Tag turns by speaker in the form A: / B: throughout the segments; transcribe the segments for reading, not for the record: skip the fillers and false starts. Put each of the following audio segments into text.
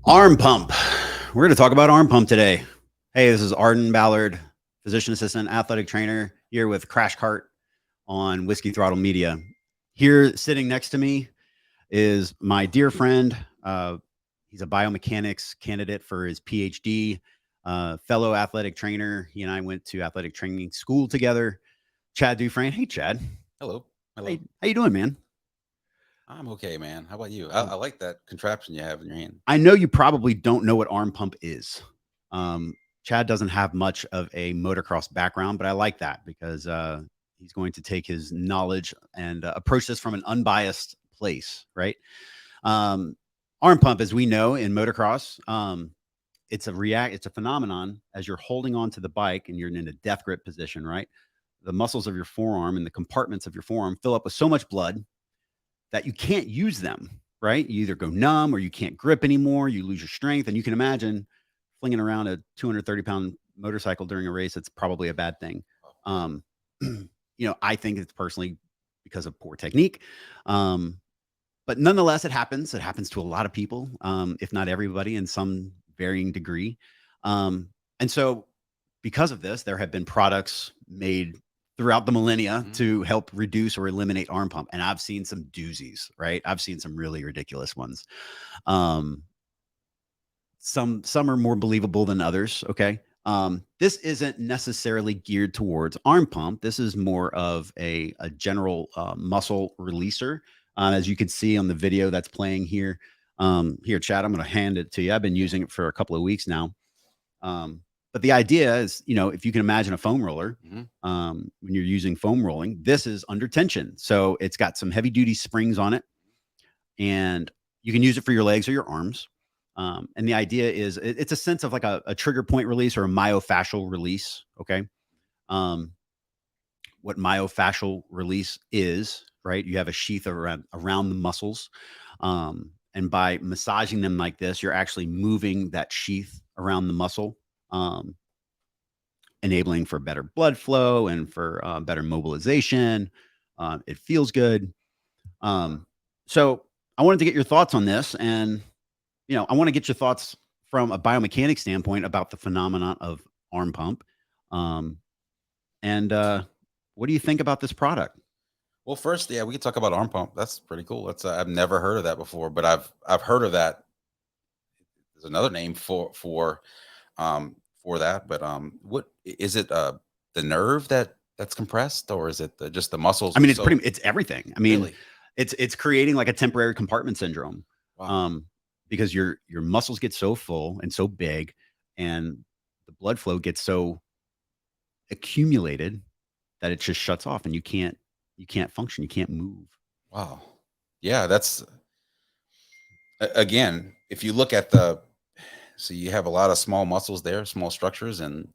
A: Arm pump. We're going to talk about arm pump today. Hey, this is Arden Ballard, physician assistant, athletic trainer, here with Crash Cart on Whiskey Throttle Media. Here, sitting next to me, is my dear friend. He's a biomechanics candidate for his PhD, fellow athletic trainer. He and I went to athletic training school together. Chad Dufrene. Hey, Chad.
B: Hello.
A: Hey,
B: Hello.
A: how you doing, man?
B: I'm okay, man. How about you? I like that contraption you have in your hand.
A: I know you probably don't know what arm pump is. Um, Chad doesn't have much of a motocross background, but I like that because he's going to take his knowledge and approach this from an unbiased place, right? Um, Arm pump, as we know in motocross, it's a phenomenon as you're holding on to the bike and you're in a death grip position, right? The muscles of your forearm and the compartments of your forearm fill up with so much blood that you can't use them, right? You either go numb or you can't grip anymore. You lose your strength. And you can imagine flinging around a 230-pound motorcycle during a race. It's probably a bad thing. Um, I think it's personally because of poor technique. But nonetheless, it happens. It happens to a lot of people, if not everybody, in some varying degree. And so, because of this, there have been products made throughout the millennia
B: Mhm.
A: to help reduce or eliminate arm pump. And I've seen some doozies, right? I've seen some really ridiculous ones. Um, some are more believable than others. Okay. This isn't necessarily geared towards arm pump. This is more of a general muscle releaser. As you can see on the video that's playing here. Here, Chad, I'm going to hand it to you. I've been using it for a couple of weeks now. But the idea is, if you can imagine a foam roller,
B: Mhm.
A: when you're using foam rolling, this is under tension. So it's got some heavy duty springs on it, and you can use it for your legs or your arms. And the idea is it's a sense of like a trigger point release or a myofascial release. Okay. Um, what myofascial release is, right? You have a sheath around the muscles. And by massaging them like this, you're actually moving that sheath around the muscle. Um, Enabling for better blood flow and for better mobilization. It feels good. So I wanted to get your thoughts on this, and I want to get your thoughts from a biomechanics standpoint about the phenomenon of arm pump. Um, and what do you think about this product?
B: Well, first, yeah, we can talk about arm pump. That's pretty cool. That's I've never heard of that before, but I've heard of that. There's another name for that, but what is it? The nerve that's compressed, or is it just the muscles
A: I
B: are
A: mean,
B: so
A: it's everything. I mean,
B: really?
A: it's creating like a temporary compartment syndrome,
B: Wow.
A: um, because your muscles get so full and so big, and the blood flow gets so accumulated that it just shuts off, and you can't function, you can't move.
B: Wow. Yeah, that's again, if you look at the so you have a lot of small muscles there, small structures, and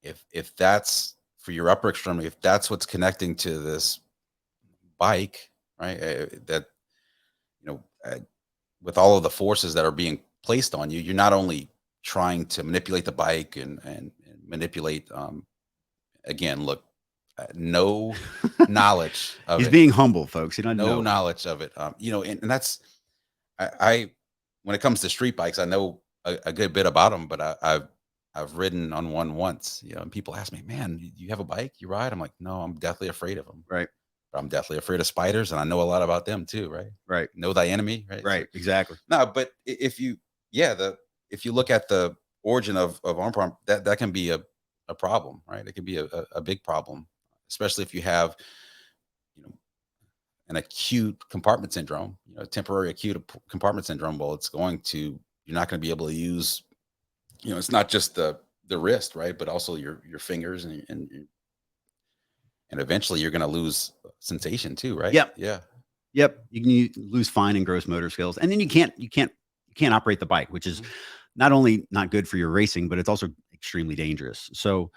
B: if that's for your upper extremity, if that's what's connecting to this bike, right? That you know, with all of the forces that are being placed on you, you're not only trying to manipulate the bike and manipulate. Again, look, no knowledge of
A: He's
B: it,
A: being humble, folks. He doesn't
B: no
A: know.
B: knowledge of it. And that's I when it comes to street bikes, I know a good bit about them, but I've ridden on one once, and people ask me, "Man, you have a bike? You ride?" I'm like, "No, I'm deathly afraid of them.
A: Right,
B: But I'm deathly afraid of spiders, and I know a lot about them too, right?
A: right,
B: Know thy enemy, right? So
A: right, exactly.
B: no, but if you, yeah, the if you look at the origin of arm pump, that can be a problem, right? It can be a big problem, especially if you have, you know, an acute compartment syndrome, temporary acute compartment syndrome. Well, it's going to you're not going to be able to use, it's not just the wrist, right, but also your fingers and eventually you're going to lose sensation too, right?
A: Yep,
B: Yeah.
A: yep. You can lose fine and gross motor skills, and then you can't operate the bike, which is
B: Mhm.
A: not only not good for your racing, but it's also extremely dangerous. So,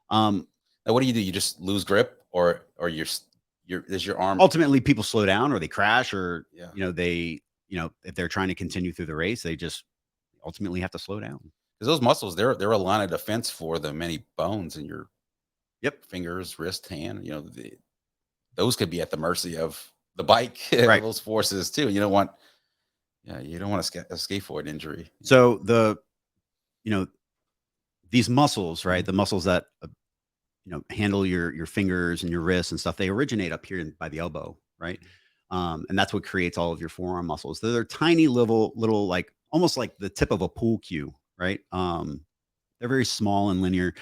A: um,
B: Now, what do? You just lose grip, or your is your arm?
A: ultimately, people slow down or they crash, or
B: Yeah,
A: if they're trying to continue through the race, they just ultimately have to slow down.
B: because those muscles, they're a line of defense for the many bones in your
A: Yep.
B: fingers, wrist, hand. Those could be at the mercy of the bike,
A: Right.
B: those forces too. You don't want Yeah, you don't want a scaphoid injury.
A: So you know, these muscles, right?
B: Mhm.
A: The muscles that handle your fingers and your wrists and stuff, they originate up here by the elbow, right? And that's what creates all of your forearm muscles. They're tiny little like almost like the tip of a pool cue, right? They're very small and linear.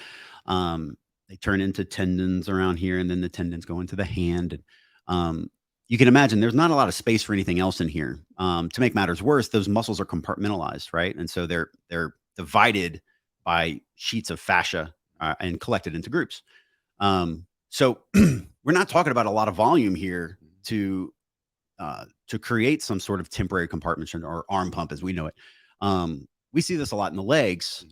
A: um, they turn into tendons around here, and then the tendons go into the hand. And you can imagine there's not a lot of space for anything else in here. To make matters worse, those muscles are compartmentalized, right? And so they're divided by sheets of fascia, and collected into groups. So we're not talking about a lot of volume here to create some sort of temporary compartment or arm pump as we know it. We see this a lot in the legs,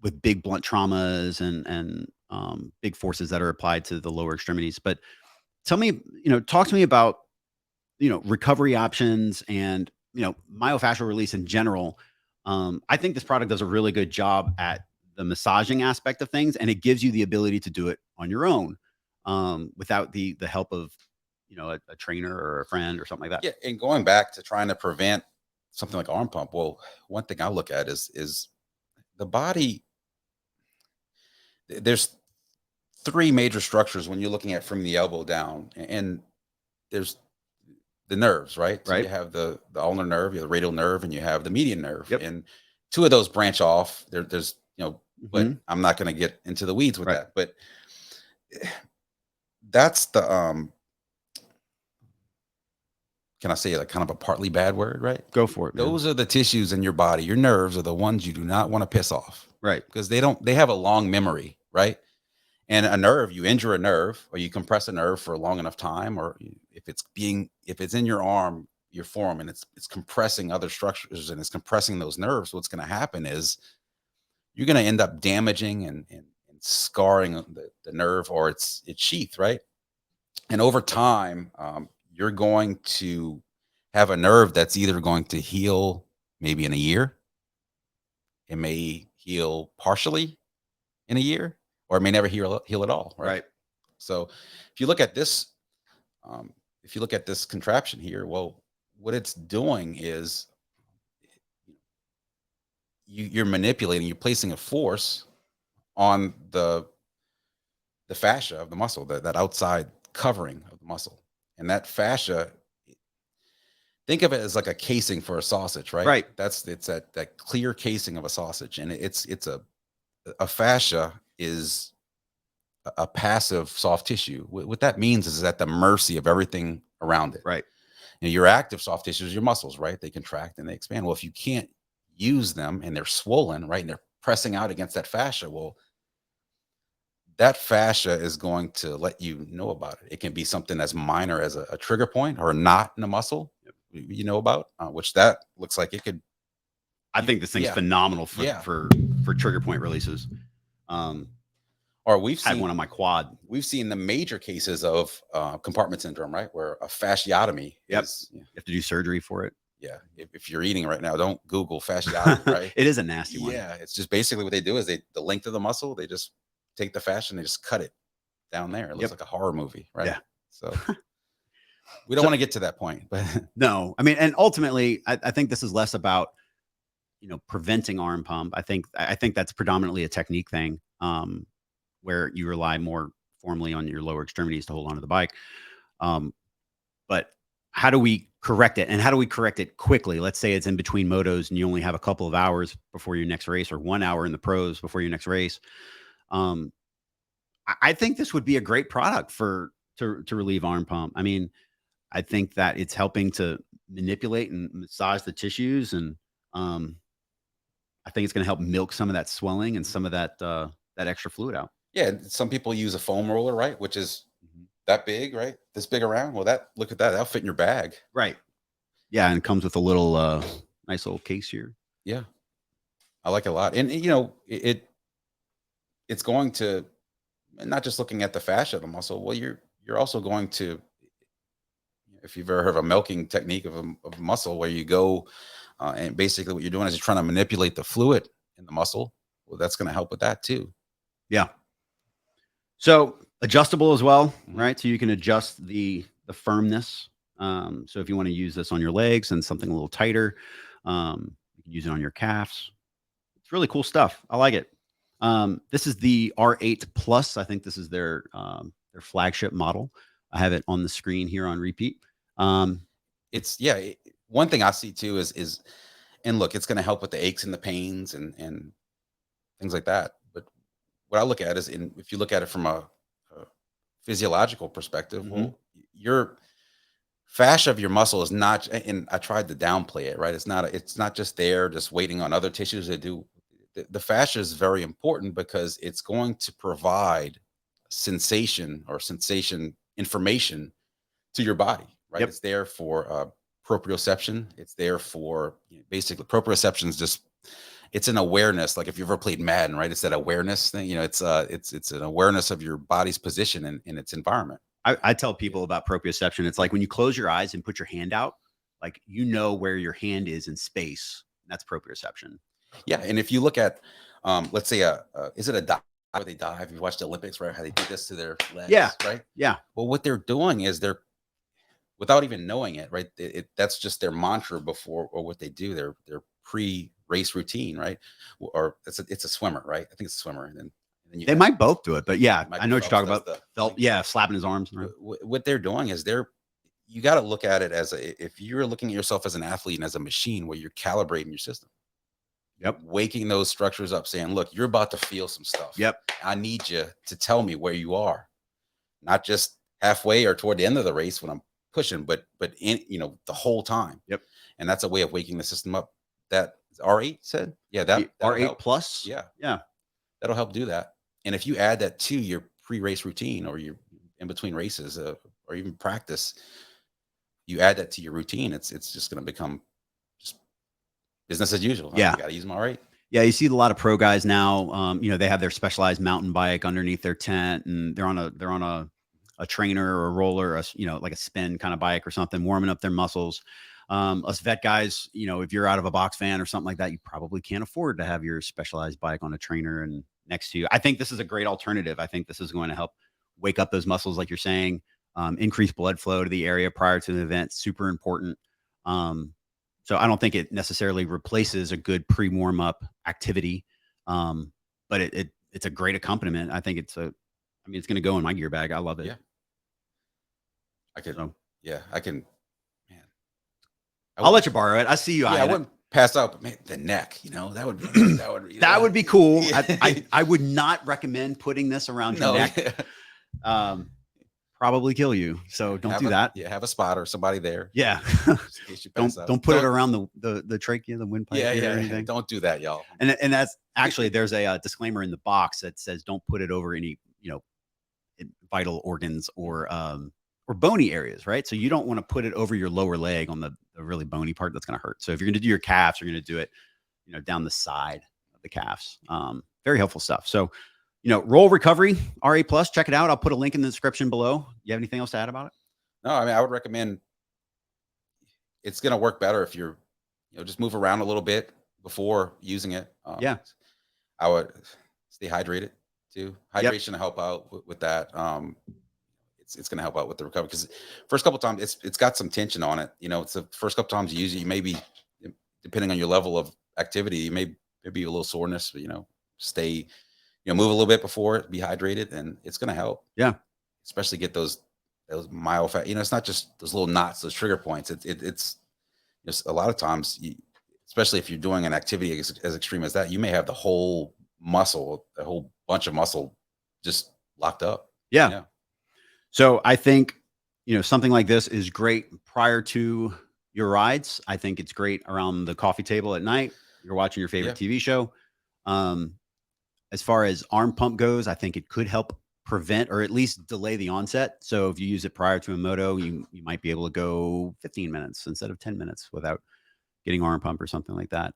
A: with big blunt traumas and big forces that are applied to the lower extremities. But tell me, talk to me about recovery options and myofascial release in general. I think this product does a really good job at the massaging aspect of things, and it gives you the ability to do it on your own, without the help of a trainer or a friend or something like that.
B: Yeah, and going back to trying to prevent something like arm pump, well, one thing I look at is the body. There's three major structures when you're looking at from the elbow down, and there's the nerves, right? So you
A: Right.
B: have the ulnar nerve, you have the radial nerve, and you have the median nerve,
A: Yep.
B: and two of those branch off. There's but
A: Hmm.
B: I'm not going to get into the weeds with
A: Right.
B: that. But that's the can I say like kind of a partly bad word, right?
A: Go for it, man.
B: Those are the tissues in your body. Your nerves are the ones you do not want to piss off
A: Right.
B: because they have a long memory, right? And a nerve, you injure a nerve or you compress a nerve for a long enough time, or if it's in your arm, your forearm, and it's compressing other structures and it's compressing those nerves, what's going to happen is you're going to end up damaging and scarring the nerve or its sheath, right? And over time, you're going to have a nerve that's either going to heal maybe in a year, it may heal partially in a year, or it may never heal at all, right?
A: Right.
B: So if you look at this, um, if you look at this contraption here, well, what it's doing is you're manipulating, you're placing a force on the fascia of the muscle, that outside covering of the muscle, and that fascia. Think of it as like a casing for a sausage, right?
A: Right.
B: It's that clear casing of a sausage, and it's a fascia is a passive soft tissue. What that means is at the mercy of everything around it.
A: Right.
B: Your active soft tissue is your muscles, right? They contract and they expand. Well, if you can't use them and they're swollen, right, and they're pressing out against that fascia, well, that fascia is going to let you know about it. It can be something as minor as a trigger point or a knot in a muscle, you know about, which that looks like it could.
A: I think this thing's
B: Yeah,
A: phenomenal for
B: yeah.
A: for trigger point releases.
B: Or we've
A: Had
B: seen
A: one on my quad.
B: we've seen the major cases of compartment syndrome, right, where a fasciotomy
A: Yep.
B: is.
A: You have to do surgery for it.
B: Yeah, if you're eating right now, don't Google fasciotomy, right?
A: It is a nasty one.
B: Yeah, it's just basically what they do is the length of the muscle, they just take the fascia and they just cut it down there. It looks
A: Yep.
B: like a horror movie, right?
A: Yeah.
B: So we don't
A: So
B: want to get to that point, but
A: no, I mean, and ultimately, I think this is less about preventing arm pump. I think that's predominantly a technique thing, where you rely more formally on your lower extremities to hold onto the bike. But how do we correct it, and how do we correct it quickly? Let's say it's in between motos and you only have a couple of hours before your next race, or 1 hour in the pros before your next race. Um, I think this would be a great product to relieve arm pump. I mean, I think that it's helping to manipulate and massage the tissues, and um, I think it's going to help milk some of that swelling and some of that extra fluid out.
B: yeah, some people use a foam roller, right, which is
A: Mhm.
B: that big, right? This big around. Well, that look at that, that'll fit in your bag.
A: Right. Yeah, and it comes with a little nice little case here.
B: Yeah, I like it a lot, and it's going to not just looking at the fascia of the muscle. Well, you're also going to, if you've ever heard of a milking technique of a muscle, where you go and basically what you're doing is you're trying to manipulate the fluid in the muscle. Well, that's going to help with that too.
A: Yeah. So adjustable as well,
B: Mhm.
A: right? So you can adjust the firmness. So if you want to use this on your legs and something a little tighter, you can use it on your calves. It's really cool stuff. I like it. This is the R8 Plus. I think this is their flagship model. I have it on the screen here on repeat.
B: It's one thing I see too is and look, it's going to help with the aches and the pains and things like that. But what I look at is, if you look at it from a physiological perspective, well, your fascia of your muscle is not, and I tried to downplay it, right? It's not just there, just waiting on other tissues to do. The fascia is very important because it's going to provide sensation information to your body, right?
A: Yep.
B: It's there for proprioception. It's there for, basically, proprioception is just, it's an awareness. Like if you ever played Madden, right? It's that awareness thing. It's an awareness of your body's position in its environment.
A: I tell people about proprioception. It's like when you close your eyes and put your hand out, like where your hand is in space. That's proprioception.
B: Yeah, and if you look at, let's say, is it a dive where they dive? You watch the Olympics, right? How they do this to their legs,
A: yeah,
B: right?
A: Yeah.
B: Well, what they're doing is they're, without even knowing it, right? That's just their mantra before, or what they do. Their pre-race routine, right? Or it's a swimmer, right? I think it's a swimmer, and then
A: they might both do it, but yeah, I know what you're talking about.
B: Phelps,
A: slapping his arms.
B: What they're doing is you got to look at it as if you're looking at yourself as an athlete and as a machine where you're calibrating your system.
A: Yep.
B: Waking those structures up, saying, look, you're about to feel some stuff.
A: Yep.
B: I need you to tell me where you are, not just halfway or toward the end of the race when I'm pushing, but in, the whole time.
A: Yep.
B: And that's a way of waking the system up. That R8 said, that
A: R8 Plus.
B: Yeah.
A: Yeah.
B: That'll help do that. And if you add that to your pre-race routine or your in between races, or even practice, you add that to your routine, it's just going to become just business as usual.
A: Yeah.
B: I got to use them all right.
A: Yeah, you see a lot of pro guys now. They have their specialized mountain bike underneath their tent, and they're on a trainer or a roller, like a spin kind of bike or something, warming up their muscles. Us vet guys, if you're out of a box fan or something like that, you probably can't afford to have your specialized bike on a trainer and next to you. I think this is a great alternative. I think this is going to help wake up those muscles, like you're saying, increase blood flow to the area prior to the event. Super important. So I don't think it necessarily replaces a good pre-warm up activity. But it's a great accompaniment. I think it's going to go in my gear bag. I love it.
B: Yeah. I can, man.
A: I'll let you borrow it. I see you.
B: Yeah, I wouldn't pass out, but man, the neck, that would be
A: cool.
B: Yeah.
A: I would not recommend putting this around your neck. Probably kill you. So don't do that.
B: Yeah, have a spotter, somebody there.
A: Yeah. Don't put it around the trachea, the windpipe.
B: Yeah,
A: or anything.
B: Don't do that, y'all.
A: And that's actually, there's a disclaimer in the box that says don't put it over any vital organs or bony areas, right? So you don't want to put it over your lower leg on the really bony part. That's going to hurt. So if you're going to do your calves, you're going to do it, down the side of the calves. Very helpful stuff. So, Roll Recovery R8 Plus, check it out. I'll put a link in the description below. You have anything else to add about it?
B: No, I would recommend, it's going to work better if you're, just move around a little bit before using it.
A: Yeah.
B: I would stay hydrated too. Hydration to help out with that. It's going to help out with the recovery, because first couple of times it's got some tension on it. It's the first couple times you use it, you may be, depending on your level of activity, you may be a little soreness, but stay, move a little bit before it, be hydrated, and it's going to help.
A: Yeah.
B: Especially get those myofascial, it's not just those little knots, those trigger points. It's just a lot of times, especially if you're doing an activity as extreme as that, you may have the whole muscle, a whole bunch of muscle just locked up.
A: Yeah. So I think, something like this is great prior to your rides. I think it's great around the coffee table at night. You're watching your favorite TV show. As far as arm pump goes, I think it could help prevent or at least delay the onset. So if you use it prior to a moto, you might be able to go 15 minutes instead of 10 minutes without getting arm pump or something like that.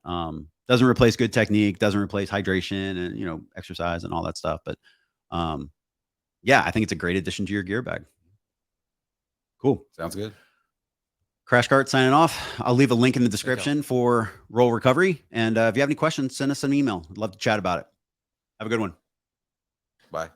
A: Doesn't replace good technique, doesn't replace hydration and, exercise and all that stuff. But I think it's a great addition to your gear bag. Cool.
B: Sounds good.
A: Crash Cart signing off. I'll leave a link in the description for Roll Recovery. And if you have any questions, send us an email. I'd love to chat about it. Have a good one.
B: Bye.